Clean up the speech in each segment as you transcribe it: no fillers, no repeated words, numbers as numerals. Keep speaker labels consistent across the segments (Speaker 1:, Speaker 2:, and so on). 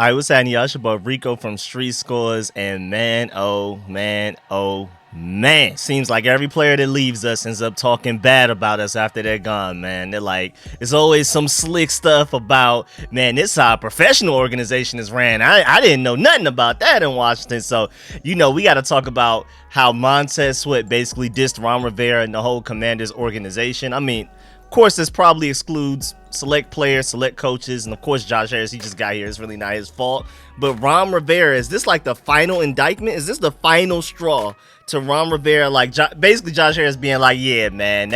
Speaker 1: I was saying y'all should about Rico from Street Scores, and man, oh man, seems like every player that leaves us ends up talking bad about us after they're gone, man. They're like, it's always some slick stuff about, man, this how a professional organization is ran. I didn't know nothing about that in Washington. So, we got to talk about how Montez Sweat basically dissed Ron Rivera and the whole Commanders organization. I mean, of course, this probably excludes select players, select coaches, and of course, Josh Harris, he just got here. It's really not his fault. But Ron Rivera, is this like the final indictment? Is this the final straw to Ron Rivera? Like, basically, Josh Harris being like, yeah, man,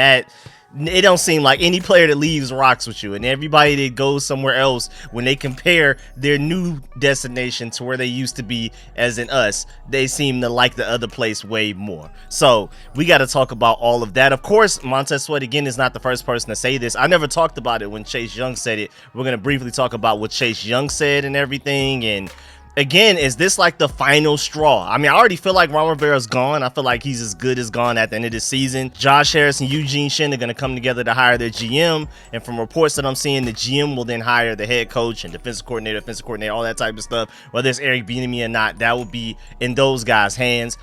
Speaker 1: it don't seem like any player that leaves rocks with you, and everybody that goes somewhere else, when they compare their new destination to where they used to be, as in us, they seem to like the other place way more. So we got to talk about all of that. Of course, Montez Sweat again is not the first person to say this. I never talked about it when Chase Young said it. We're gonna briefly talk about what Chase Young said and everything. And again, is this like the final straw? I mean, I already feel like Ron Rivera's gone. I feel like he's as good as gone at the end of the season. Josh Harris and Eugene Shen are going to come together to hire their GM. And from reports that I'm seeing, the GM will then hire the head coach and defensive coordinator, all that type of stuff. Whether it's Eric Bieniemy or not, that will be in those guys' hands.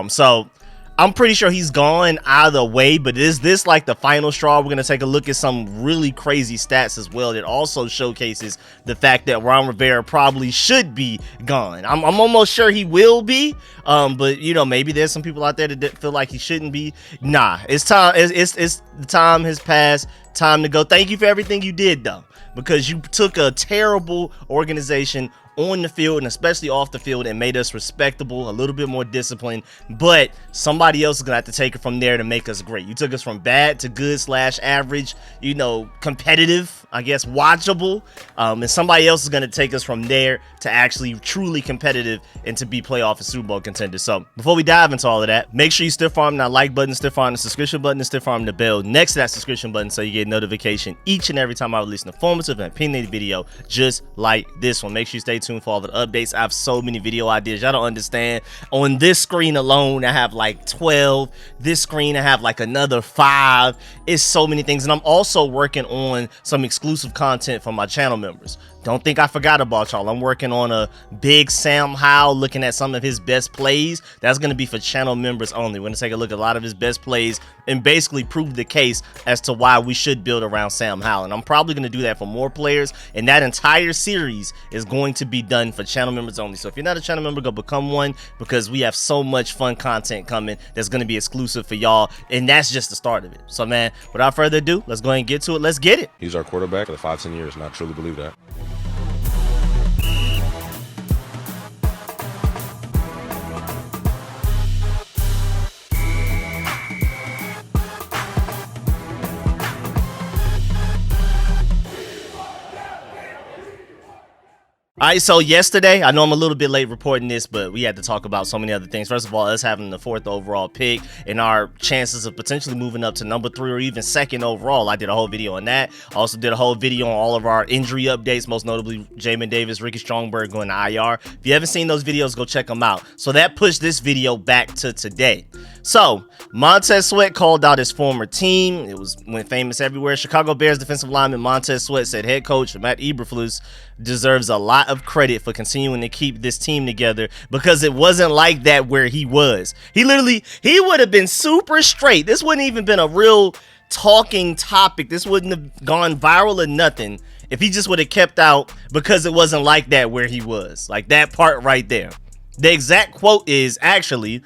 Speaker 1: So I'm pretty sure he's gone either way, but is this like the final straw? We're going to take a look at some really crazy stats as well that also showcases the fact that Ron Rivera probably should be gone. I'm almost sure he will be, but maybe there's some people out there that feel like he shouldn't be. Nah, it's time. It's the time has passed. Time to go. Thank you for everything you did, though, because you took a terrible organization on the field and especially off the field and made us respectable, a little bit more disciplined, but somebody else is gonna have to take it from there to make us great. You took us from bad to good / average, competitive, I guess, watchable, and somebody else is gonna take us from there to actually truly competitive and to be playoff and Super Bowl contenders. So before we dive into all of that, make sure you stiff arm that like button, stiff arm the subscription button, and stiff arm the bell next to that subscription button so you get notification each and every time I release an informative and opinionated video just like this one. Make sure you stay tuned for all the updates. I have so many video ideas y'all don't understand. On this screen alone, I have like 12. This screen, I have like another 5. It's so many things, and I'm also working on some exclusive content for my channel members. Don't think I forgot about y'all. I'm working on a big Sam Howell, looking at some of his best plays. That's going to be for channel members only. We're going to take a look at a lot of his best plays and basically prove the case as to why we should build around Sam Howell. And I'm probably going to do that for more players. And that entire series is going to be done for channel members only. So if you're not a channel member, go become one, because we have so much fun content coming that's going to be exclusive for y'all. And that's just the start of it. So, man, without further ado, let's go ahead and get to it. Let's get it.
Speaker 2: He's our quarterback for the 5-10 years, and I truly believe that.
Speaker 1: All right, so yesterday, I know I'm a little bit late reporting this, but we had to talk about so many other things. First of all, us having the 4th overall pick and our chances of potentially moving up to number 3 or even 2nd overall. I did a whole video on that. I also did a whole video on all of our injury updates, most notably Jamin Davis, Ricky Strongberg going to IR. If you haven't seen those videos, go check them out. So that pushed this video back to today. So Montez Sweat called out his former team. It went famous everywhere. Chicago Bears defensive lineman Montez Sweat said head coach Matt Eberflus deserves a lot of credit for continuing to keep this team together, because it wasn't like that where he was. He would have been super straight. This wouldn't even been a real talking topic. This wouldn't have gone viral or nothing if he just would have kept out, because it wasn't like that where he was. Like that part right there. The exact quote is actually,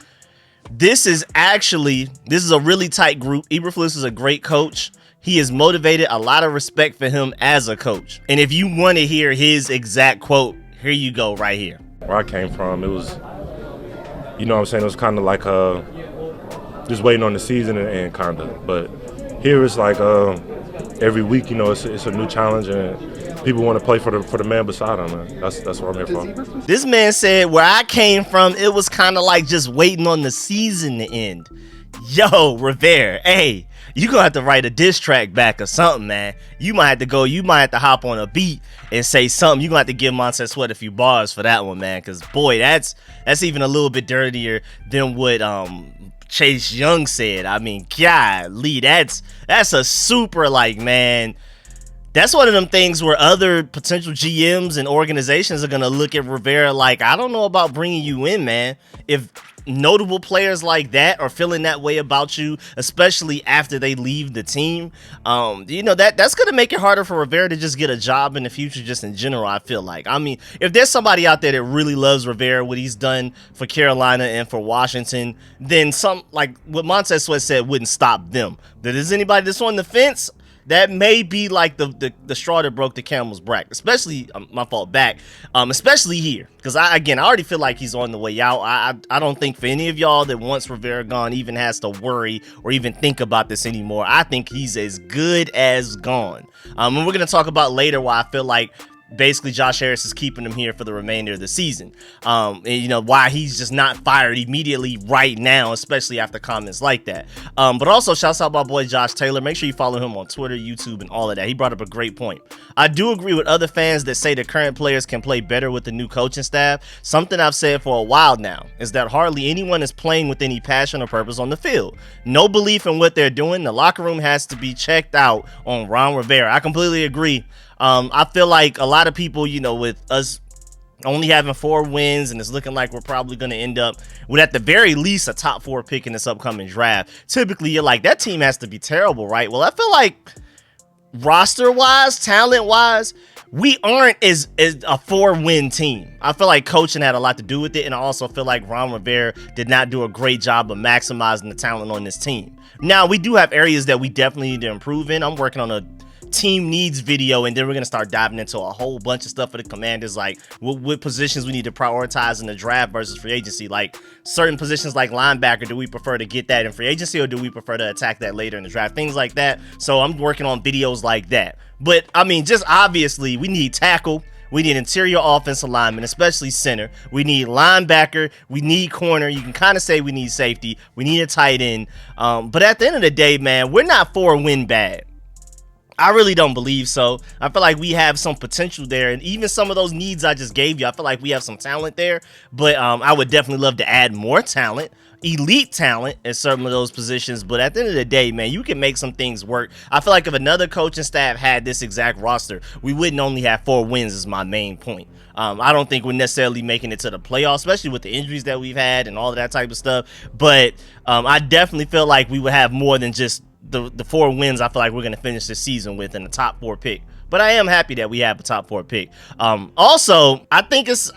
Speaker 1: this is a really tight group. Eberflus is a great coach. He is motivated, a lot of respect for him as a coach. And if you want to hear his exact quote, here you go right here.
Speaker 3: Where I came from, it was, it was kind of like just waiting on the season and kind of. But here it's like every week, it's a new challenge, and people want to play for the man beside him, man. That's what I'm here for.
Speaker 1: This man said, where I came from, it was kind of like just waiting on the season to end. Yo, Rivera, hey, you gonna have to write a diss track back or something, man. You might have to hop on a beat and say something. You gonna have to give Montez Sweat a few bars for that one, man, because boy, that's even a little bit dirtier than what Chase Young said. I mean, golly, that's a super, like, man, That's one of them things where other potential GMs and organizations are going to look at Rivera like, I don't know about bringing you in, man. If notable players like that are feeling that way about you, especially after they leave the team, that's going to make it harder for Rivera to just get a job in the future, just in general, I feel like. I mean, if there's somebody out there that really loves Rivera, what he's done for Carolina and for Washington, then some, like what Montez Sweat said, wouldn't stop them. That is anybody that's on the fence, that may be like the straw that broke the camel's back, especially especially here, because I already feel like he's on the way out. I don't think for any of y'all that wants Rivera gone even has to worry or even think about this anymore. I think he's as good as gone. And we're gonna talk about later why I feel like basically Josh Harris is keeping him here for the remainder of the season. And why he's just not fired immediately right now, especially after comments like that. But also shouts out my boy Josh Taylor. Make sure you follow him on Twitter, YouTube, and all of that. He brought up a great point. I do agree with other fans that say the current players can play better with the new coaching staff. Something I've said for a while now is that hardly anyone is playing with any passion or purpose on the field. No belief in what they're doing. The locker room has to be checked out on Ron Rivera. I completely agree. I feel like a lot of people, with us only having 4 wins and it's looking like we're probably going to end up with at the very least a top 4 pick in this upcoming draft. Typically, you're like, that team has to be terrible, right? Well, I feel like roster-wise, talent-wise, we aren't as a 4-win team. I feel like coaching had a lot to do with it, and I also feel like Ron Rivera did not do a great job of maximizing the talent on this team. Now, we do have areas that we definitely need to improve in. I'm working on a team needs video, and then we're gonna start diving into a whole bunch of stuff for the Commanders, like what positions we need to prioritize in the draft versus free agency. Like certain positions like linebacker, do we prefer to get that in free agency or do we prefer to attack that later in the draft, things like that. So I'm working on videos like that. But I mean, just obviously we need tackle, we need interior offensive lineman, especially center. We need linebacker. We need corner. You can kind of say we need safety. We need a tight end. But at the end of the day, man, we're not 4-win bad. I really don't believe so. I feel like we have some potential there, and even some of those needs I just gave you, I feel like we have some talent there, but I would definitely love to add more talent, elite talent in some of those positions. But at the end of the day, man, you can make some things work. I feel like if another coaching staff had this exact roster, we wouldn't only have 4 wins is my main point. I don't think we're necessarily making it to the playoffs, especially with the injuries that we've had and all of that type of stuff, but I definitely feel like we would have more than just the 4 wins I feel like we're going to finish this season with in the top 4 pick. But I am happy that we have a top 4 pick. Also, I think it's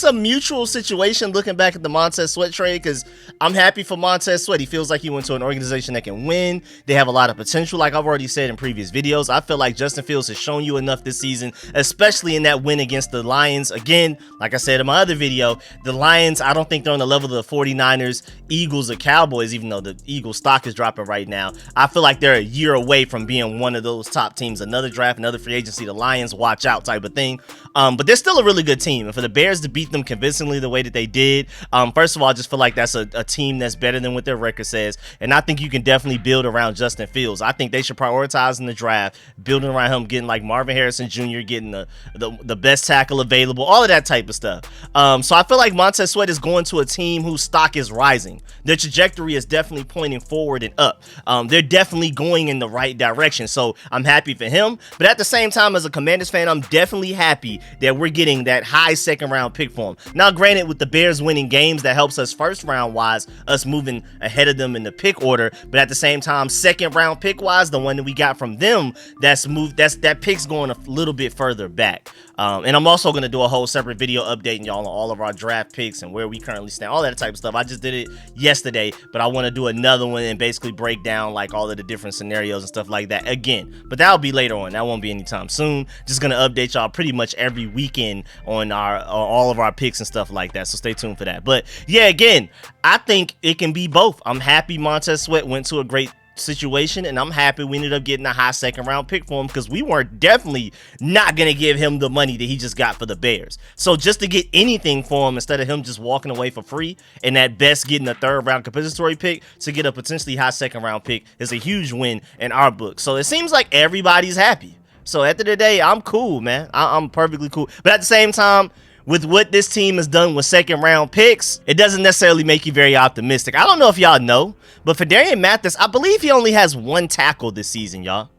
Speaker 1: a mutual situation looking back at the Montez Sweat trade, because I'm happy for Montez Sweat. He feels like he went to an organization that can win. They have a lot of potential, like I've already said in previous videos. I feel like Justin Fields has shown you enough this season, especially in that win against the Lions. Again, like I said in my other video, the Lions, I don't think they're on the level of the 49ers, Eagles, or Cowboys, even though the Eagles stock is dropping right now. I feel like they're a year away from being one of those top teams. Another draft, another free agency, the Lions, watch out type of thing. But they're still a really good team, and for the Bears to beat them convincingly the way that they did, first of all, I just feel like that's a team that's better than what their record says, and I think you can definitely build around Justin Fields. I think they should prioritize in the draft, building around him, getting like Marvin Harrison Jr., getting the best tackle available, all of that type of stuff. So I feel like Montez Sweat is going to a team whose stock is rising. Their trajectory is definitely pointing forward and up. They're definitely going in the right direction, so I'm happy for him. But at the same time, as a Commanders fan, I'm definitely happy that we're getting that high 2nd round pick for him. Now, granted, with the Bears winning games, that helps us 1st round wise, us moving ahead of them in the pick order. But at the same time, 2nd round pick wise, the one that we got from them, that pick's going a little bit further back. And I'm also going to do a whole separate video updating y'all on all of our draft picks and where we currently stand, all that type of stuff. I just did it yesterday, but I want to do another one and basically break down like all of the different scenarios and stuff like that again. But that'll be later on. That won't be anytime soon. Just going to update y'all pretty much every weekend on all of our picks and stuff like that. So stay tuned for that. But yeah, again, I think it can be both. I'm happy Montez Sweat went to a great situation, and I'm happy we ended up getting a high 2nd round pick for him, because we weren't definitely not going to give him the money that he just got for the Bears. So just to get anything for him instead of him just walking away for free, and at best getting a 3rd round compensatory pick to get a potentially high 2nd round pick, is a huge win in our book. So it seems like everybody's happy. So at the end of the day, I'm cool, man. I'm perfectly cool. But at the same time, with what this team has done with 2nd round picks, it doesn't necessarily make you very optimistic. I don't know if y'all know, but for Darian Mathis, I believe he only has 1 tackle this season, y'all.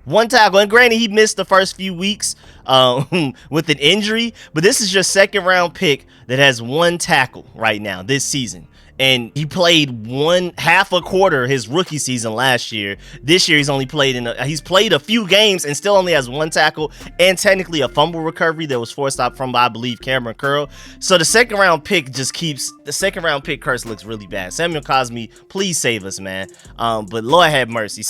Speaker 1: One tackle. And granted, he missed the first few weeks with an injury, but this is your second round pick that has one tackle right now this season. And he played half a quarter his rookie season last year. This year he's only played he's played a few games and still only has one tackle and technically a fumble recovery that was forced out from, I believe, Cameron Curl. So the second round pick curse looks really bad. Samuel Cosme, please save us, man. But Lord have mercy.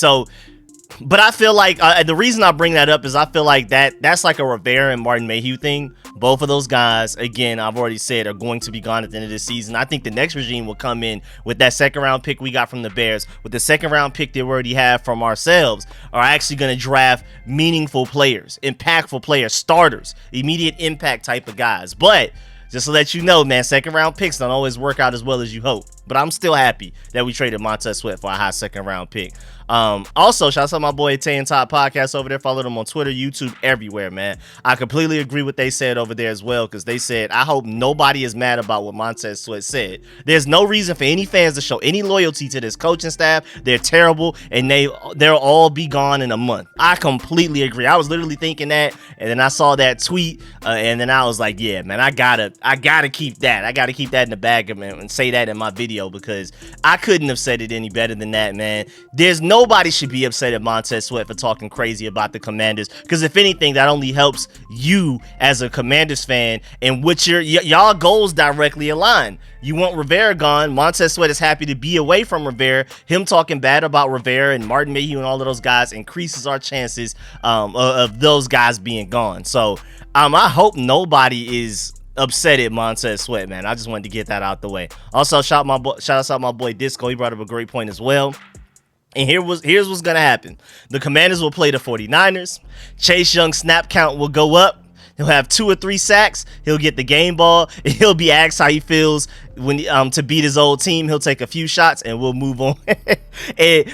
Speaker 1: But I feel like the reason I bring that up is I feel like that's like a Rivera and Martin Mayhew thing. Both of those guys, again, I've already said, are going to be gone at the end of this season. I think the next regime will come in with that second round pick we got from the Bears, with the second round pick that we already have from ourselves, are actually going to draft meaningful players, impactful players, starters, immediate impact type of guys. But just to let you know, man, second round picks don't always work out as well as you hope. But I'm still happy that we traded Montez Sweat for a high second round pick. Also, shout out to my boy Tay and Todd Podcast over there. Follow them on Twitter, YouTube, everywhere, man. I completely agree with what they said over there as well, because they said, I hope nobody is mad about what Montez Sweat said. There's no reason for any fans to show any loyalty to this coaching staff. They're terrible, and they'll all be gone in a month. I completely agree. I was literally thinking that, and then I saw that tweet, and then I was like, yeah, man, I gotta keep that. I gotta keep that in the bag of and say that in my video, because I couldn't have said it any better than that, man. Nobody should be upset at Montez Sweat for talking crazy about the Commanders, because if anything, that only helps you as a Commanders fan, and which y'all goals directly align. You want Rivera gone. Montez Sweat is happy to be away from Rivera. Him talking bad about Rivera and Martin Mayhew and all of those guys increases our chances of those guys being gone. So I hope nobody is upset at Montez Sweat, man. I just wanted to get that out the way. Also, shout out my boy Disco. He brought up a great point as well. And here's what's going to happen. The Commanders will play the 49ers. Chase Young's snap count will go up. He'll have 2 or 3 sacks. He'll get the game ball. And he'll be asked how he feels when to beat his old team. He'll take a few shots and we'll move on.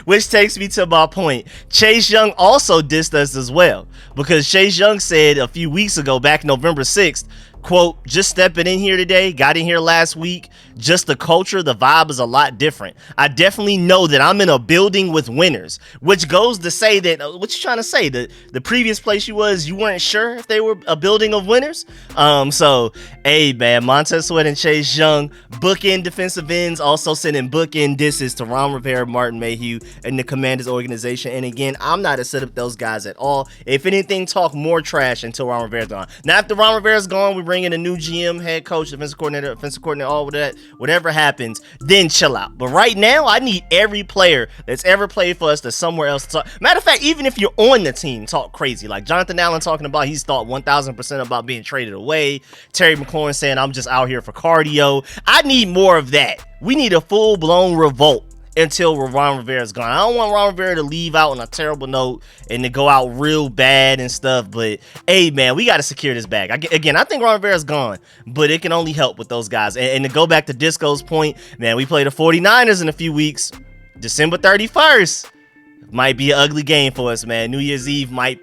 Speaker 1: Which takes me to my point. Chase Young also dissed us as well, because Chase Young said a few weeks ago, back November 6th, quote, just stepping in here today, got in here last week, just the culture, the vibe is a lot different. I definitely know that I'm in a building with winners, which goes to say that, what you trying to say? The previous place you weren't sure if they were a building of winners? So, hey, man, Montez Sweat and Chase Young, bookend defensive ends, also sending bookend disses to Ron Rivera, Martin Mayhew, and the Commanders organization. And again, I'm not upset with those guys at all. If anything, talk more trash until Ron Rivera's gone. Now, after Ron Rivera's gone, we bring in a new GM, head coach, defensive coordinator, all of that. Whatever happens, then chill out. But right now, I need every player that's ever played for us to somewhere else to talk. Matter of fact, even if you're on the team, talk crazy. Like Jonathan Allen talking about he's thought 1,000% about being traded away. Terry McLaurin saying I'm just out here for cardio. I need more of that. We need a full-blown revolt until Ron Rivera's gone. I don't want Ron Rivera to leave out on a terrible note and to go out real bad and stuff, but hey, man, we got to secure this bag. Again, I think Ron Rivera's gone, but it can only help with those guys. And to go back to Disco's point, man, we play the 49ers in a few weeks. December 31st might be an ugly game for us, man. New Year's Eve might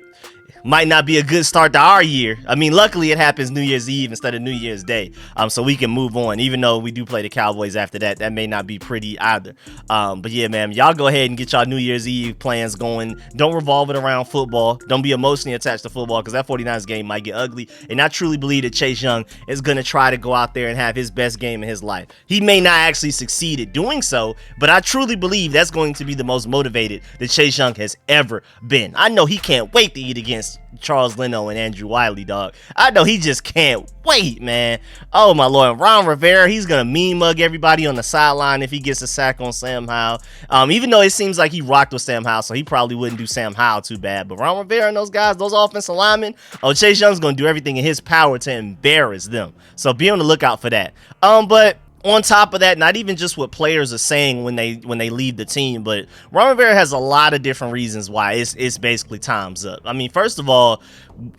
Speaker 1: not be a good start to our year. I mean, luckily it happens New Year's Eve instead of New Year's Day, so we can move on. Even though we do play the Cowboys after that, that may not be pretty either. But yeah, man, y'all go ahead and get y'all New Year's Eve plans going. Don't revolve it around football. Don't be emotionally attached to football, because that 49ers game might get ugly. And I truly believe that Chase Young is going to try to go out there and have his best game in his life. He may not actually succeed at doing so, but I truly believe that's going to be the most motivated that Chase Young has ever been. I know he can't wait to eat against Charles Leno and Andrew Wiley, dog. I know he just can't wait, man. Oh my Lord, Ron Rivera, he's gonna mean mug everybody on the sideline if he gets a sack on Sam Howell. Even though it seems like he rocked with Sam Howell, so he probably wouldn't do Sam Howell too bad. But Ron Rivera and those guys, those offensive linemen, Chase Young's gonna do everything in his power to embarrass them. So be on the lookout for that. But on top of that, not even just what players are saying when they leave the team, but Ron Rivera has a lot of different reasons why it's basically time's up. I mean, first of all,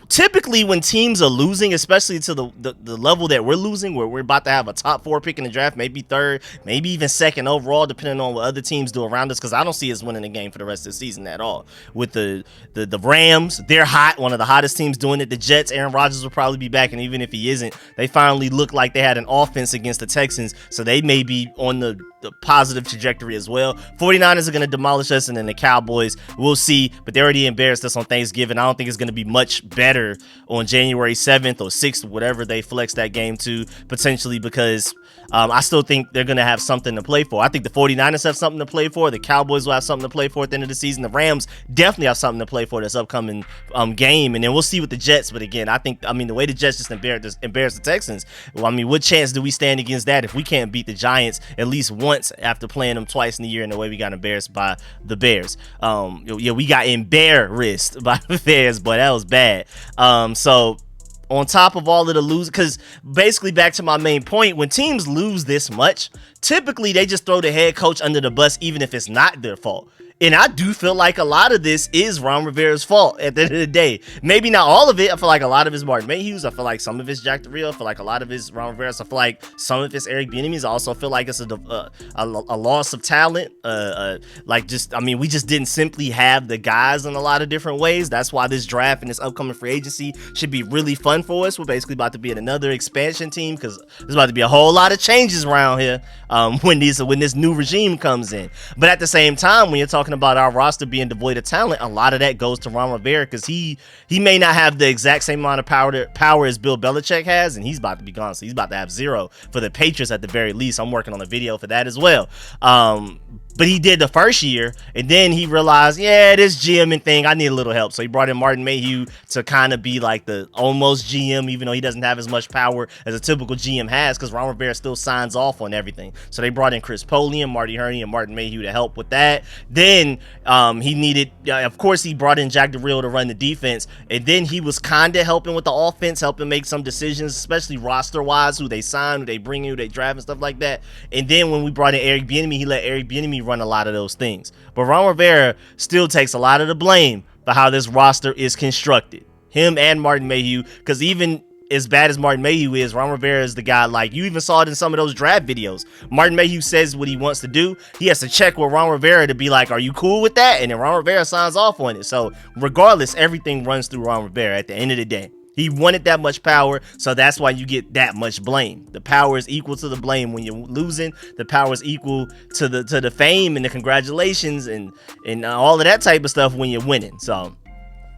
Speaker 1: typically when teams are losing, especially to the level that we're losing, where we're about to have a top 4 pick in the draft, maybe 3rd, maybe even 2nd overall, depending on what other teams do around us, because I don't see us winning the game for the rest of the season at all. With the Rams, they're hot, one of the hottest teams doing it. The Jets, Aaron Rodgers will probably be back, and even if he isn't, they finally look like they had an offense against the Texans, so they may be on the the positive trajectory as well. 49ers are going to demolish us, and then the Cowboys, we'll see, but they already embarrassed us on Thanksgiving. I don't think it's going to be much better on January 7th or 6th, whatever they flex that game to, potentially, because I still think they're going to have something to play for. I think the 49ers have something to play for. The Cowboys will have something to play for at the end of the season. The Rams definitely have something to play for this upcoming game, and then we'll see with the Jets. But again, the way the Jets just embarrassed the Texans, well, I mean, what chance do we stand against that if we can't beat the Giants at least once after playing them twice in the year in the way we got embarrassed by the Bears? We got embarrassed by the Bears, but that was bad. So on top of all of the lose, because basically back to my main point, when teams lose this much, typically they just throw the head coach under the bus, even if it's not their fault. And I do feel like a lot of this is Ron Rivera's fault at the end of the day. Maybe not all of it. I feel like a lot of it's Martin Mayhew's. I feel like some of it's Jack Del Rio. I feel like a lot of it's Ron Rivera's. I feel like some of it's Eric Bieniemy's. I also feel like it's a loss of talent. We just didn't simply have the guys in a lot of different ways. That's why this draft and this upcoming free agency should be really fun for us. We're basically about to be in another expansion team because there's about to be a whole lot of changes around here when this new regime comes in. But at the same time, when you're talking about our roster being devoid of talent, a lot of that goes to Ron Rivera, because he may not have the exact same amount of power as Bill Belichick has, and he's about to be gone, so he's about to have 0 for the Patriots at the very least. I'm working on a video for that as well. But he did the first year, and then he realized, this GMing thing, I need a little help. So he brought in Martin Mayhew to kind of be like the almost GM, even though he doesn't have as much power as a typical GM has, because Ron Rivera still signs off on everything. So they brought in Chris Polian, Marty Herney, and Martin Mayhew to help with that. Then he needed, of course, he brought in Jack Del Rio to run the defense, and then he was kind of helping with the offense, helping make some decisions, especially roster-wise, who they sign, who they bring in, who they draft, and stuff like that. And then when we brought in Eric Bieniemy, he let Eric Bieniemy run a lot of those things. But Ron Rivera still takes a lot of the blame for how this roster is constructed. Him and Martin Mayhew, because even as bad as Martin Mayhew is, Ron Rivera is the guy, like, you even saw it in some of those draft videos. Martin Mayhew says what he wants to do. He has to check with Ron Rivera to be like, are you cool with that? And then Ron Rivera signs off on it. So regardless, everything runs through Ron Rivera at the end of the day. He wanted that much power, so that's why you get that much blame. The power is equal to the blame when you're losing. The power is equal to the fame and the congratulations and all of that type of stuff when you're winning. So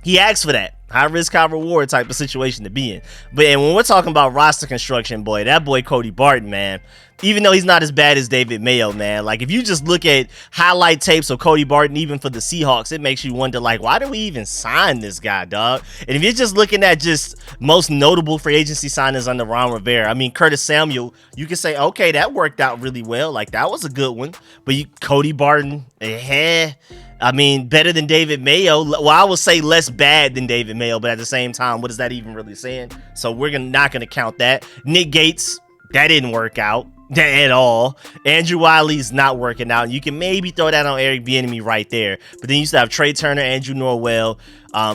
Speaker 1: he asked for that. High risk, high reward type of situation to be in. But and when we're talking about roster construction, boy, that boy Cody Barton, man, even though he's not as bad as David Mayo, man, like if you just look at highlight tapes of Cody Barton, even for the Seahawks, it makes you wonder, like, why did we even sign this guy, dog? And if you're just looking at just most notable free agency signings under Ron Rivera, I mean, Curtis Samuel, you can say, okay, that worked out really well. Like, that was a good one. But Cody Barton, I mean, better than David Mayo. Well, I would say less bad than David Mayo, but at the same time, what is that even really saying? So we're not going to count that. Nick Gates, that didn't work out at all. Andrew Wiley's not working out. You can maybe throw that on Eric Bieniemy right there. But then you used to have Trey Turner, Andrew Norwell,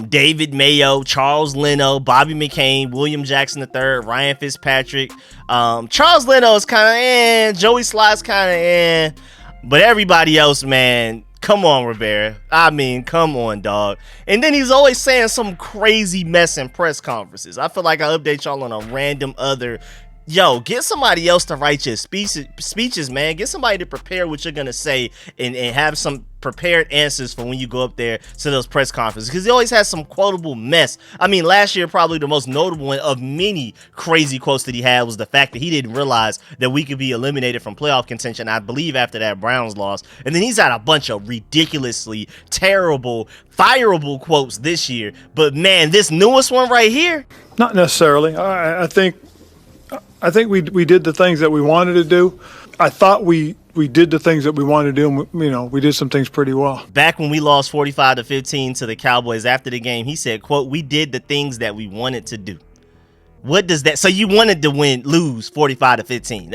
Speaker 1: David Mayo, Charles Leno, Bobby McCain, William Jackson III, Ryan Fitzpatrick. Charles Leno is kind of Joey Sly's kind of but everybody else, man, come on, Rivera. I mean, come on, dog. And then he's always saying some crazy mess in press conferences. I feel like I update y'all on a random other. Yo, get somebody else to write your speeches, man. Get somebody to prepare what you're going to say and have some prepared answers for when you go up there to those press conferences, because he always has some quotable mess. I mean, last year, probably the most notable one of many crazy quotes that he had was the fact that he didn't realize that we could be eliminated from playoff contention, I believe, after that Browns loss. And then he's had a bunch of ridiculously terrible, fireable quotes this year. But man, this newest one right here,
Speaker 4: not necessarily. I think we did the things that we wanted to do. I thought we did the things that we wanted to do, and we did some things pretty well.
Speaker 1: Back when we lost 45-15 to the Cowboys after the game, he said, quote, "We did the things that we wanted to do." What does that? So you wanted to lose 45-15.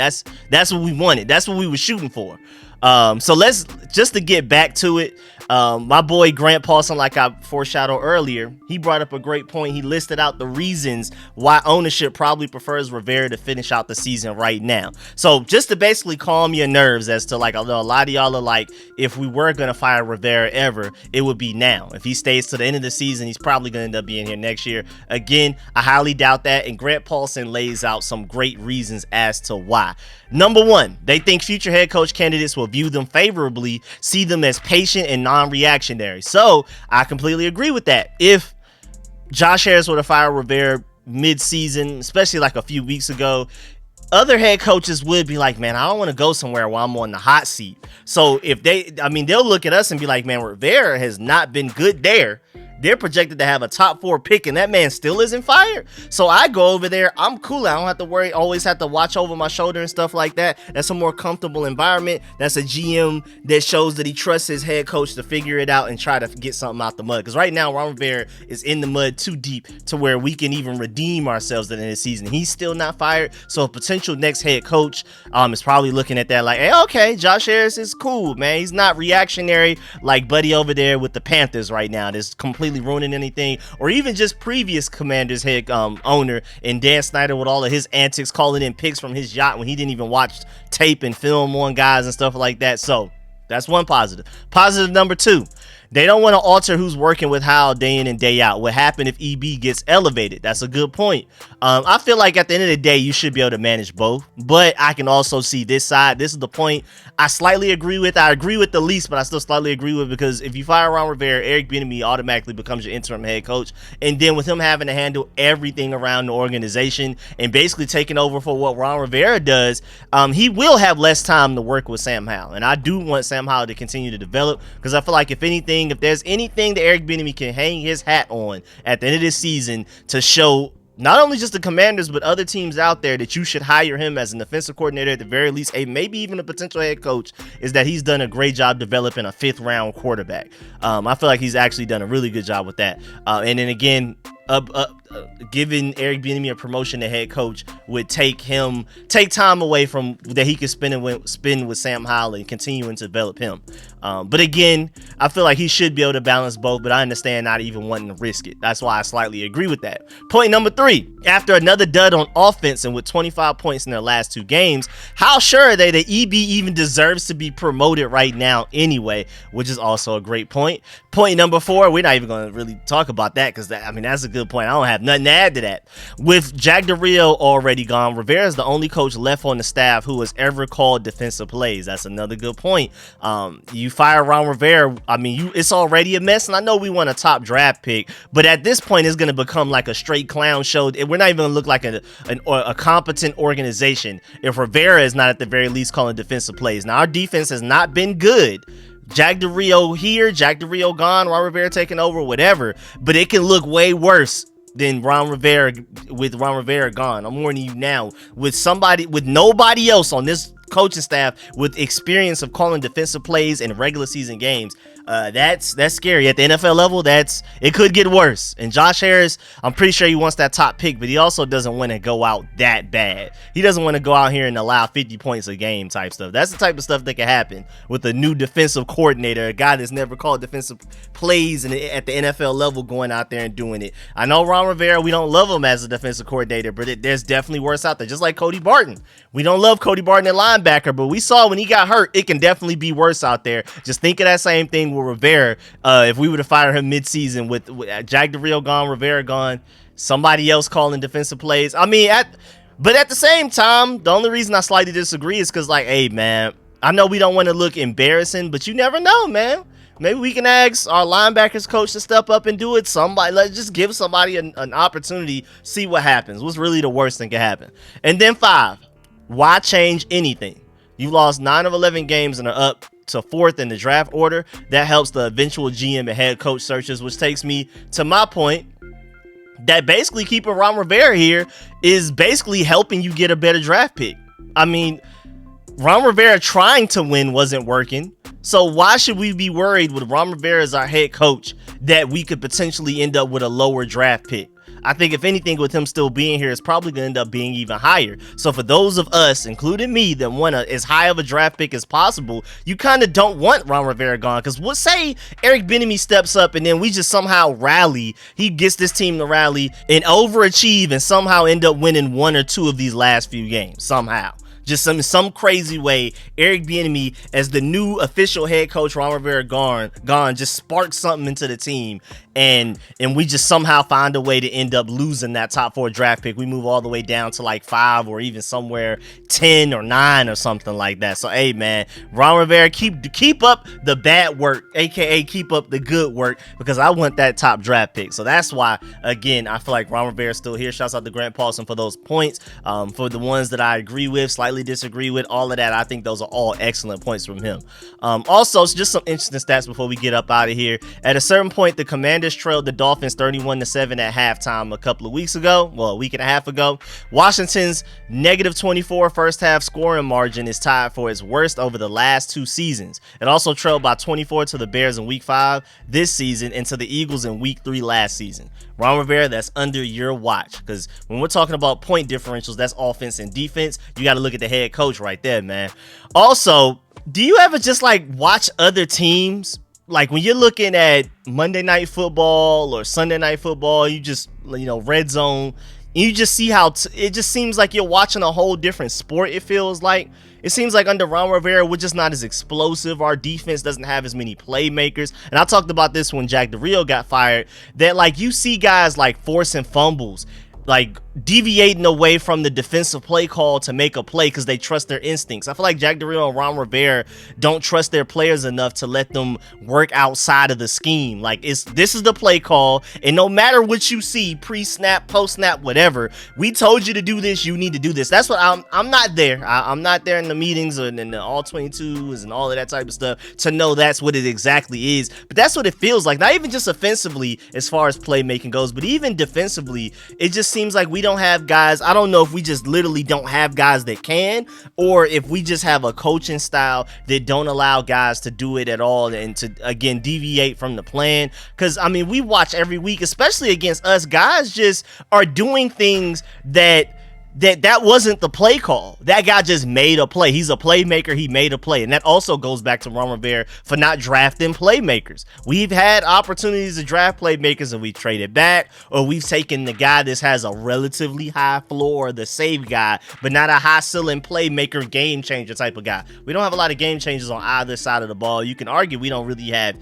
Speaker 1: That's what we wanted. That's what we were shooting for. So let's just to get back to it. My boy Grant Paulson, like I foreshadowed earlier, he brought up a great point. He listed out the reasons why ownership probably prefers Rivera to finish out the season right now. So just to basically calm your nerves as to like, I know a lot of y'all are like, if we were going to fire Rivera ever, it would be now. If he stays to the end of the season, he's probably going to end up being here next year. Again, I highly doubt that. And Grant Paulson lays out some great reasons as to why. Number one, they think future head coach candidates will view them favorably, see them as patient and non-reactionary. So I completely agree with that. If Josh Harris were to fire Rivera mid-season, especially like a few weeks ago, other head coaches would be like, man, I don't want to go somewhere while I'm on the hot seat. So if they'll look at us and be like, man, Rivera has not been good there. They're projected to have a top 4 pick, and that man still isn't fired. So I go over there. I'm cool. I don't have to worry. Always have to watch over my shoulder and stuff like that. That's a more comfortable environment. That's a GM that shows that he trusts his head coach to figure it out and try to get something out the mud. Because right now, Ron Rivera is in the mud too deep to where we can even redeem ourselves at the end of the season. He's still not fired. So a potential next head coach is probably looking at that like, hey, okay, Josh Harris is cool, man. He's not reactionary like Buddy over there with the Panthers right now. That's completely ruining anything, or even just previous Commanders head owner and Dan Snyder with all of his antics, calling in picks from his yacht when he didn't even watch tape and film on guys and stuff like that. So that's one positive. Positive number 2, they don't want to alter who's working with Howell day in and day out. What happened if EB gets elevated? That's a good point. I feel like at the end of the day, you should be able to manage both, but I can also see this side. This is the point I slightly agree with. I agree with the least, but I still slightly agree with, because if you fire Ron Rivera, Eric Bieniemy automatically becomes your interim head coach. And then with him having to handle everything around the organization and basically taking over for what Ron Rivera does, he will have less time to work with Sam Howell. And I do want Sam Howell to continue to develop, because I feel like if there's anything that Eric Bieniemy can hang his hat on at the end of this season to show not only just the Commanders, but other teams out there that you should hire him as an offensive coordinator, at the very least, maybe even a potential head coach, is that he's done a great job developing a 5th-round quarterback. I feel like he's actually done a really good job with that. And then again, giving Eric Bieniemy a promotion to head coach would take time away from that he could spend with Sam Howell and continuing to develop him. But again, I feel like he should be able to balance both, but I understand not even wanting to risk it. That's why I slightly agree with that. Point number 3, after another dud on offense and with 25 points in their last 2 games, how sure are they that EB even deserves to be promoted right now anyway, which is also a great point. Point number 4, we're not even going to really talk about that, because that's a good point. I don't have nothing to add to that. With Jack Del Rio already gone, Rivera is the only coach left on the staff who has ever called defensive plays. That's another good point. You fire Ron Rivera, it's already a mess, and I know we want a top draft pick, but at this point, it's going to become like a straight clown show. We're not even going to look like a competent organization if Rivera is not at the very least calling defensive plays. Now, our defense has not been good. Jack Del Rio here, Jack Del Rio gone, Ron Rivera taking over, whatever, but it can look way worse than Ron Rivera with Ron Rivera gone. I'm warning you now, with nobody else on this coaching staff with experience of calling defensive plays in regular season games. That's scary. At the NFL level, it could get worse. And Josh Harris, I'm pretty sure he wants that top pick, but he also doesn't want to go out that bad. He doesn't want to go out here and allow 50 points a game type stuff. That's the type of stuff that can happen with a new defensive coordinator, a guy that's never called defensive plays at the NFL level, going out there and doing it. I know Ron Rivera, we don't love him as a defensive coordinator, but there's definitely worse out there. Just like Cody Barton. We don't love Cody Barton at linebacker, but we saw when he got hurt, it can definitely be worse out there. Just think of that same thing with Rivera. If we were to fire him mid-season with Jack Del Rio gone, Rivera gone, somebody else calling defensive plays. But at the same time, the only reason I slightly disagree is because, like, hey, man, I know we don't want to look embarrassing, but you never know, man. Maybe we can ask our linebackers coach to step up and do it. Let's just give somebody an opportunity, see what happens. What's really the worst thing can happen? And then 5, why change anything? You lost 9 of 11 games and are up to 4th in the draft order. That helps the eventual GM and head coach searches, which takes me to my point that basically keeping Ron Rivera here is basically helping you get a better draft pick. Ron Rivera trying to win wasn't working. So why should we be worried with Ron Rivera as our head coach that we could potentially end up with a lower draft pick? I think if anything, with him still being here, it's probably going to end up being even higher. So for those of us, including me, that want as high of a draft pick as possible, you kind of don't want Ron Rivera gone, because we'll say Eric Bieniemy steps up and then we just somehow rally. He gets this team to rally and overachieve and somehow end up winning one or two of these last few games somehow. Just some crazy way, Eric Bieniemy, as the new official head coach, Ron Rivera gone, just sparks something into the team, and we just somehow find a way to end up losing that top 4 draft pick. We move all the way down to like 5 or even somewhere 10 or 9 or something like that. So hey man, Ron Rivera, keep up the bad work, aka keep up the good work, because I want that top draft pick. So that's why, again, I feel like Ron Rivera's still here. Shouts out to Grant Paulson for those points. For the ones that I agree with, slightly disagree with, all of that, I think those are all excellent points from him. Also, just some interesting stats before we get up out of here. At a certain point, the Commanders trailed the Dolphins 31-7 at halftime a couple of weeks ago, well, a week and a half ago. Washington's -24 first half scoring margin is tied for its worst over the last 2 seasons. It also trailed by 24 to the Bears in week 5 this season and to the Eagles in week 3 last season. Ron Rivera, that's under your watch, because when we're talking about point differentials, that's offense and defense. You got to look at the head coach right there, man. Also, do you ever just like watch other teams? Like when you're looking at Monday Night Football or Sunday Night Football, you just, Red Zone, and you just see how it just seems like you're watching a whole different sport. It feels like it seems like under Ron Rivera, we're just not as explosive. Our defense doesn't have as many playmakers. And I talked about this when Jack Del Rio got fired, that like you see guys like forcing fumbles, like deviating away from the defensive play call to make a play because they trust their instincts. I feel like Jack Del Rio and Ron Rivera don't trust their players enough to let them work outside of the scheme. Like this is the play call, and no matter what you see, pre-snap, post-snap, whatever, we told you to do this, you need to do this. That's what I'm not there. I'm not there in the meetings and in the all 22s and all of that type of stuff to know that's what it exactly is. But that's what it feels like. Not even just offensively as far as playmaking goes, but even defensively, it just seems like we don't have guys. I don't know if we just literally don't have guys that can, or if we just have a coaching style that don't allow guys to do it at all and to, again, deviate from the plan. Because, I mean, we watch every week, especially against us, guys just are doing things that wasn't the play call. That guy just made a play. He's a playmaker. He made a play. And that also goes back to Ron Rivera for not drafting playmakers. We've had opportunities to draft playmakers and we've traded back, or we've taken the guy that has a relatively high floor, the save guy, but not a high ceiling playmaker, game changer type of guy. We don't have a lot of game changers on either side of the ball. You can argue we don't really have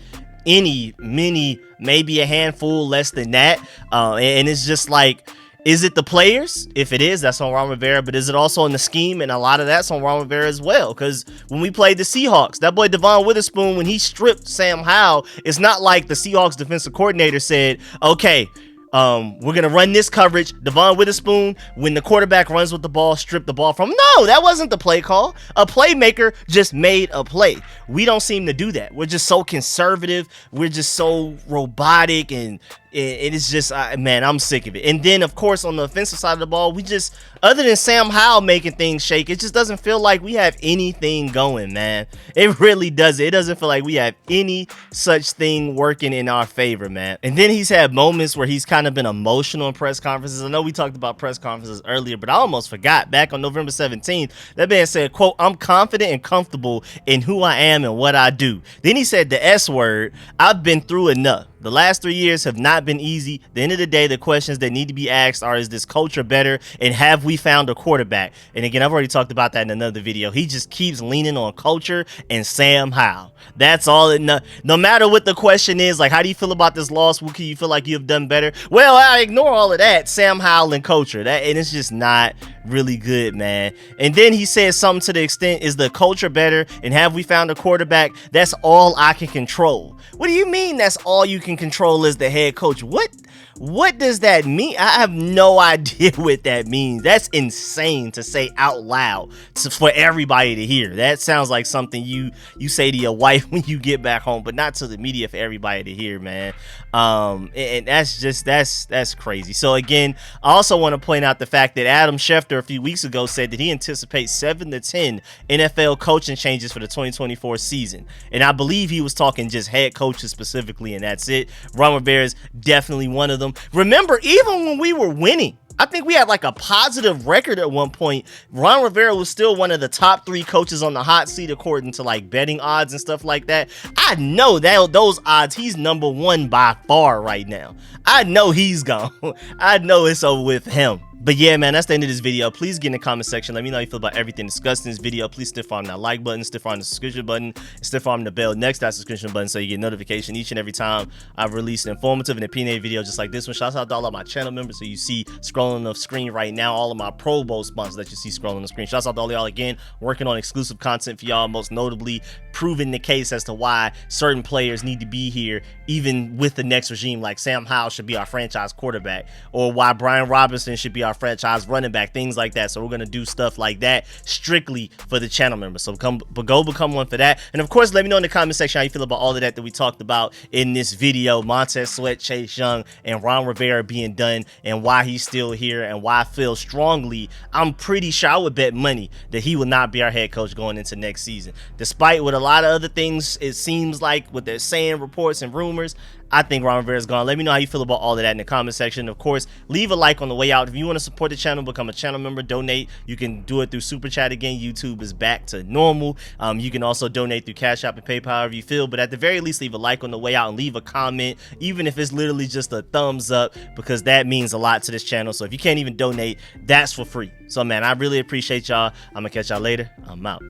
Speaker 1: many, maybe a handful less than that. And it's just like, is it the players? If it is, that's on Ron Rivera, but is it also in the scheme? And a lot of that's on Ron Rivera as well, because when we played the Seahawks, that boy Devon Witherspoon, when he stripped Sam Howell, it's not like the Seahawks defensive coordinator said, okay, we're going to run this coverage. Devon Witherspoon, when the quarterback runs with the ball, strip the ball from him. No, that wasn't the play call. A playmaker just made a play. We don't seem to do that. We're just so conservative. We're just so robotic, and it is just, man, I'm sick of it. And then, of course, on the offensive side of the ball, we just, other than Sam Howell making things shake, it just doesn't feel like we have anything going, man. It really doesn't. It doesn't feel like we have any such thing working in our favor, man. And then he's had moments where he's kind of been emotional in press conferences. I know we talked about press conferences earlier, but I almost forgot. Back on November 17th, that man said, quote, "I'm confident and comfortable in who I am and what I do." Then he said the S word, "I've been through enough. The last 3 years have not been easy. At the end of the day, the questions that need to be asked are, is this culture better? And have we found a quarterback?" And again, I've already talked about that in another video. He just keeps leaning on culture and Sam Howell. That's all. No matter what the question is, like, how do you feel about this loss? What can you feel like you have done better? Well, I ignore all of that. Sam Howell and culture. And it's just not really good, man. And then he said something to the extent, is the culture better? And have we found a quarterback? That's all I can control. What do you mean that's all you can control as the head coach? What does that mean? I have no idea what that means. That's insane to say out loud for everybody to hear. That sounds like something you say to your wife when you get back home, but not to the media for everybody to hear, man. And that's crazy. So again, I also want to point out the fact that Adam Schefter a few weeks ago said that he anticipates 7 to 10 NFL coaching changes for the 2024 season. And I believe he was talking just head coaches specifically, and that's it. Ron Rivera's definitely one one of them. Remember, even when we were winning, I think we had like a positive record at one point. Ron Rivera was still one of the top 3 coaches on the hot seat according to like betting odds and stuff like that. I know that those odds, he's number 1 by far right now. I know he's gone. I know it's over with him. But yeah, man, that's the end of this video. Please get in the comment section. Let me know how you feel about everything discussed in this video. Please stiff arm that like button, stiff arm the subscription button, and stiff arm the bell next to that subscription button so you get notification each and every time I release an informative and opinionated video just like this one. Shout out to all of my channel members who you see scrolling on the screen right now. All of my Pro Bowl sponsors that you see scrolling on the screen. Shout out to all y'all again, working on exclusive content for y'all, most notably proving the case as to why certain players need to be here even with the next regime, like Sam Howell should be our franchise quarterback, or why Brian Robinson should be our franchise running back, things like that. So we're gonna do stuff like that strictly for the channel members. So go become one for that. And of course, let me know in the comment section how you feel about all of that we talked about in this video. Montez Sweat, Chase Young, and Ron Rivera being done, and why he's still here, and why I feel strongly, I'm pretty sure I would bet money that he will not be our head coach going into next season. Despite what a lot of other things it seems like what they're saying, reports and rumors, I think Ron Rivera's gone. Let me know how you feel about all of that in the comment section. Of course, leave a like on the way out. If you want to support the channel, become a channel member, donate. You can do it through Super Chat again. YouTube is back to normal. You can also donate through CashApp and PayPal, however you feel. But at the very least, leave a like on the way out and leave a comment, even if it's literally just a thumbs up, because that means a lot to this channel. So if you can't even donate, that's for free. So, man, I really appreciate y'all. I'm going to catch y'all later. I'm out.